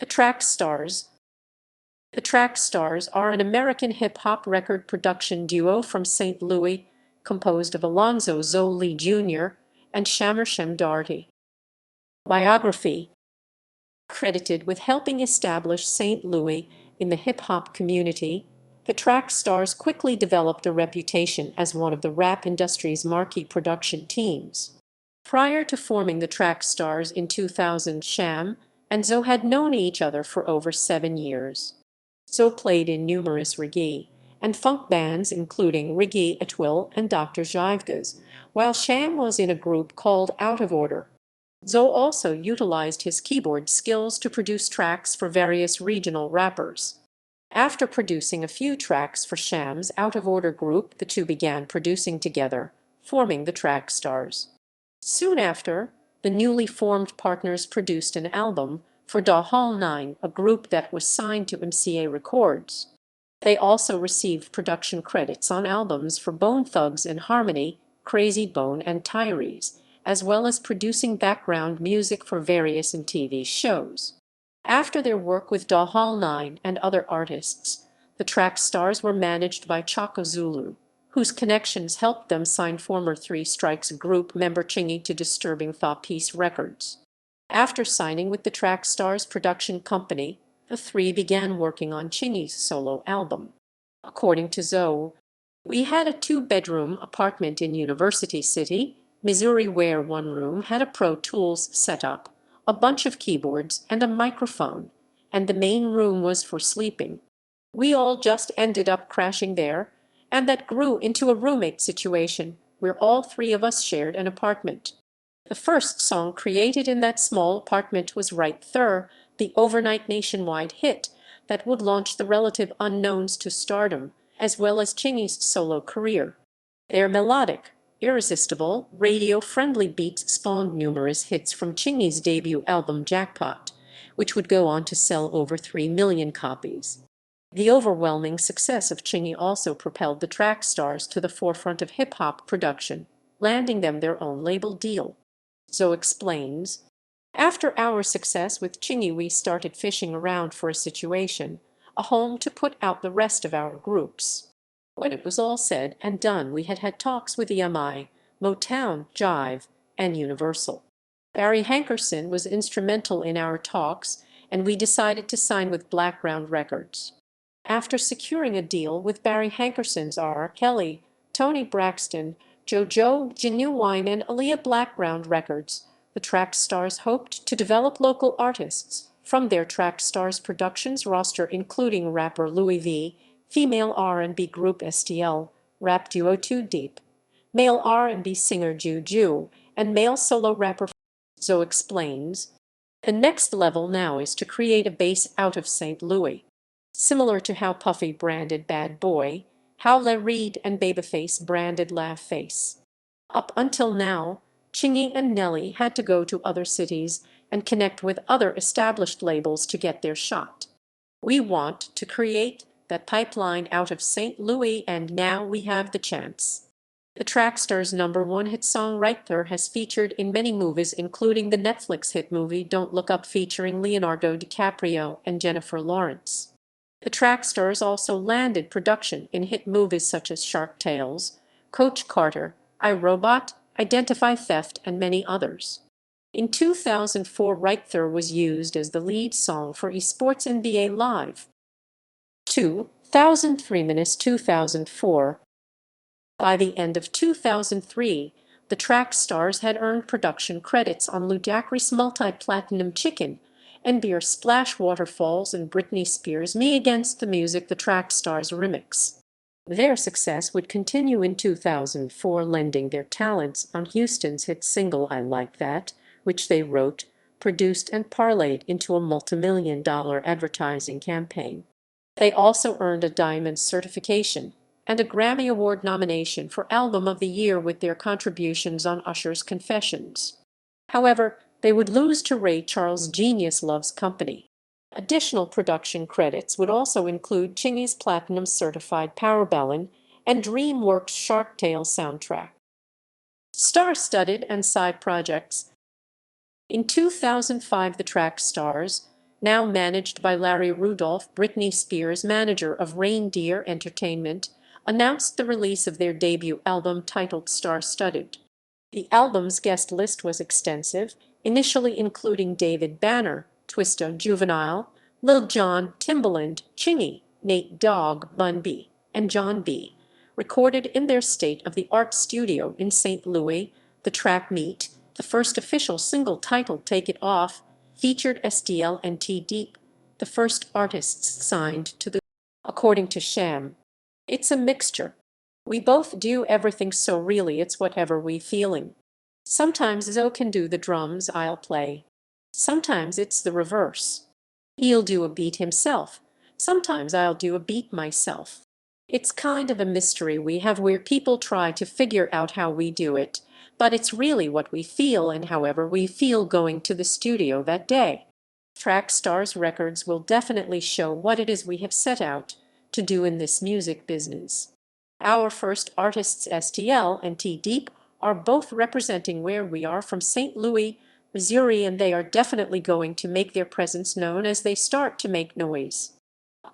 The Trak Starz. The Trak Starz are an American hip-hop record production duo from St. Louis, composed of Alonzo Lee Jr. and Shamar Daugherty. Biography. Credited with helping establish St. Louis in the hip-hop community, the Trak Starz quickly developed a reputation as one of the rap industry's marquee production teams. Prior to forming the Trak Starz in 2000, Sham and Zo had known each other for over 7 years. Zo played in numerous reggae and funk bands including Reggae at Will and Dr. Jivgas, while Sham was in a group called Out of Order. Zo also utilized his keyboard skills to produce tracks for various regional rappers. After producing a few tracks for Sham's Out of Order group, the two began producing together, forming the Trak Starz. Soon after, the newly formed partners produced an album for Daugherty, a group that was signed to MCA Records. They also received production credits on albums for Bone Thugs and Harmony, Crazy Bone and Tyrese, as well as producing background music for various TV shows. After their work with Daugherty and other artists, the Trak Starz were managed by Chaka Zulu, whose connections helped them sign former Three Strikes group member Chingy to Disturbing Thought Peace Records. After signing with the Trak Starz production company, the three began working on Chingy's solo album. According to Zo, "We had a 2-bedroom apartment in University City, Missouri, where one room had a Pro Tools setup, a bunch of keyboards and a microphone, and the main room was for sleeping. We all just ended up crashing there, and that grew into a roommate situation where all three of us shared an apartment." The first song created in that small apartment was Right Thur, the overnight nationwide hit that would launch the relative unknowns to stardom, as well as Chingy's solo career. Their melodic, irresistible, radio-friendly beats spawned numerous hits from Chingy's debut album Jackpot, which would go on to sell over 3 million copies. The overwhelming success of Chingy also propelled the Trak Starz to the forefront of hip-hop production, landing them their own label deal. Zo explains, "After our success with Chingy, we started fishing around for a situation, a home to put out the rest of our groups. When it was all said and done, we had had talks with EMI, Motown, Jive, and Universal. Barry Hankerson was instrumental in our talks, and we decided to sign with Blackground Records. After securing a deal with Barry Hankerson's R. Kelly, Tony Braxton, JoJo, Genuine, and Aaliyah Blackground Records, the Trak Starz hoped to develop local artists from their Trak Starz Productions roster, including rapper Louis V, female R&B group STL, rap duo Too Deep, male R&B singer Juju, and male solo rapper." Zo explains, "The next level now is to create a base out of St. Louis. Similar to how Puffy branded Bad Boy, how Le Reed and Babyface branded Laugh Face. Up until now, Chingy and Nelly had to go to other cities and connect with other established labels to get their shot. We want to create that pipeline out of St. Louis, and now we have the chance." The Trak Starz' #1 hit song Right There has featured in many movies, including the Netflix hit movie Don't Look Up featuring Leonardo DiCaprio and Jennifer Lawrence. The Trak Starz also landed production in hit movies such as Shark Tales, Coach Carter, I, Robot, Identify Theft, and many others. In 2004, Right There was used as the lead song for eSports NBA Live. 2003–2004. By the end of 2003, the Trak Starz had earned production credits on Ludacris' multi-platinum Chicken and Beer Splash Waterfalls and Britney Spears' Me Against the Music, the Trak Starz remix. Their success would continue in 2004, lending their talents on Houston's hit single I Like That, which they wrote, produced, and parlayed into a multi-million-dollar advertising campaign. They also earned a Diamond certification and a Grammy Award nomination for Album of the Year with their contributions on Usher's Confessions. However, they would lose to Ray Charles' Genius Loves Company. Additional production credits would also include Chingy's Platinum-certified Power Ballad and DreamWorks' Shark Tale soundtrack. Star-studded and side projects. In 2005, the Trak Starz now managed by Larry Rudolph, Britney Spears' manager of Reindeer Entertainment, announced the release of their debut album titled Star-Studded. The album's guest list was extensive, initially including David Banner, Twista, Juvenile, Lil Jon, Timbaland, Chingy, Nate Dogg, Bun B, and John B. Recorded in their state-of-the-art studio in St. Louis, the track Meet, the first official single titled Take It Off, featured STL and T-Deep, the first artists signed to the, according to Sham. It's a mixture. We both do everything, so really it's whatever we feeling. Sometimes Zoe can do the drums, I'll play. Sometimes it's the reverse. He'll do a beat himself. Sometimes I'll do a beat myself. It's kind of a mystery we have where people try to figure out how we do it, but it's really what we feel and however we feel going to the studio that day. Trak Starz Records will definitely show what it is we have set out to do in this music business. Our first artists, STL and T-Deep, are both representing where we are from St. Louis, Missouri, and they are definitely going to make their presence known as they start to make noise.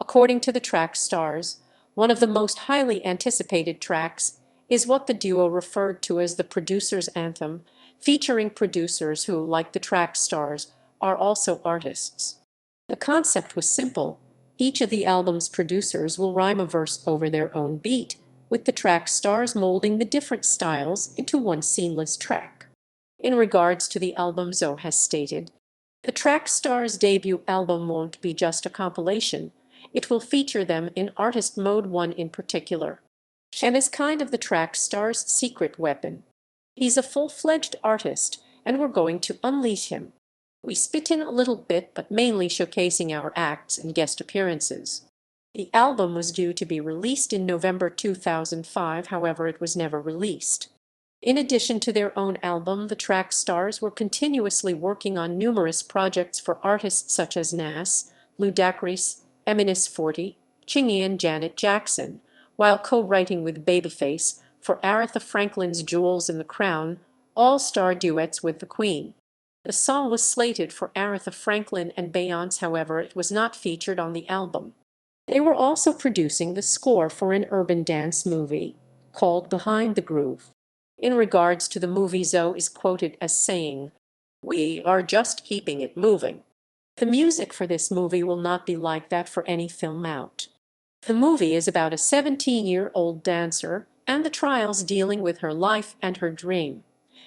According to the Trak Starz, one of the most highly anticipated tracks is what the duo referred to as the producer's anthem, featuring producers who, like the Trak Starz, are also artists. The concept was simple. Each of the album's producers will rhyme a verse over their own beat, with the Trak Starz molding the different styles into one seamless track. In regards to the album, Zoe has stated, "The Trak Starz debut album won't be just a compilation. It will feature them in artist mode, one in particular. Sham is kind of the Trak Starz secret weapon. He's a full-fledged artist, and we're going to unleash him. We spit in a little bit, but mainly showcasing our acts and guest appearances." The album was due to be released in November 2005, however it was never released. In addition to their own album, the Trak Starz were continuously working on numerous projects for artists such as Nas, Ludacris, Eminis 40, Chingy, and Janet Jackson, while co-writing with Babyface for Aretha Franklin's Jewels in the Crown, all-star duets with the Queen. The song was slated for Aretha Franklin and Beyonce, however it was not featured on the album. They were also producing the score for an urban dance movie called Behind the Groove. In regards to the movie, Zoe is quoted as saying, "We are just keeping it moving. The music for this movie will not be like that for any film out." The movie is about a 17-year-old dancer and the trials dealing with her life and her dream,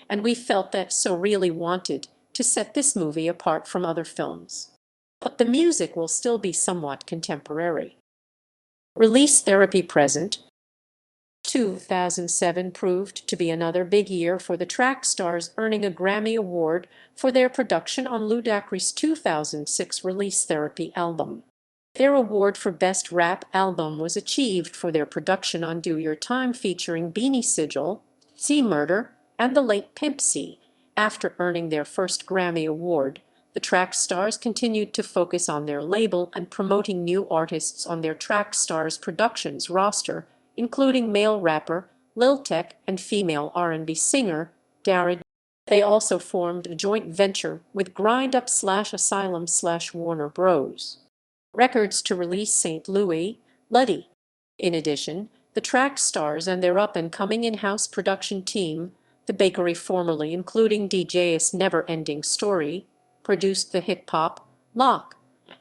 and we felt that so really wanted to set this movie apart from other films. But the music will still be somewhat contemporary. Release therapy present. 2007 proved to be another big year for the Trak Starz, earning a Grammy Award for their production on Ludacris' 2006 Release Therapy album. Their award for Best Rap Album was achieved for their production on Do Your Time featuring Beanie Sigel, C Murder, and the late Pimp C. After earning their first Grammy Award, the Trak Starz continued to focus on their label and promoting new artists on their Trak Starz Productions roster, including male rapper Lil Tech and female R&B singer Daugherty. They also formed a joint venture with Grind-Up/Asylum/Warner Bros. Records to release St. Louis, Luddy. In addition, the Trak Starz and their up-and-coming in-house production team, The Bakery, formerly including DJ's Never Ending Story, produced the hit pop, Lock,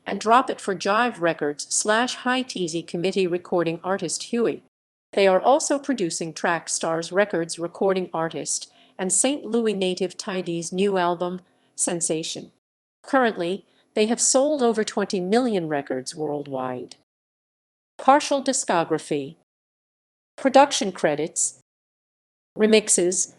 and Drop It for Jive Records/High Teasy Committee recording artist Huey. They are also producing Trak Starz Records recording artist and St. Louis native Tidy's new album, Sensation. Currently, they have sold over 20 million records worldwide. Partial discography. Production credits. Remixes.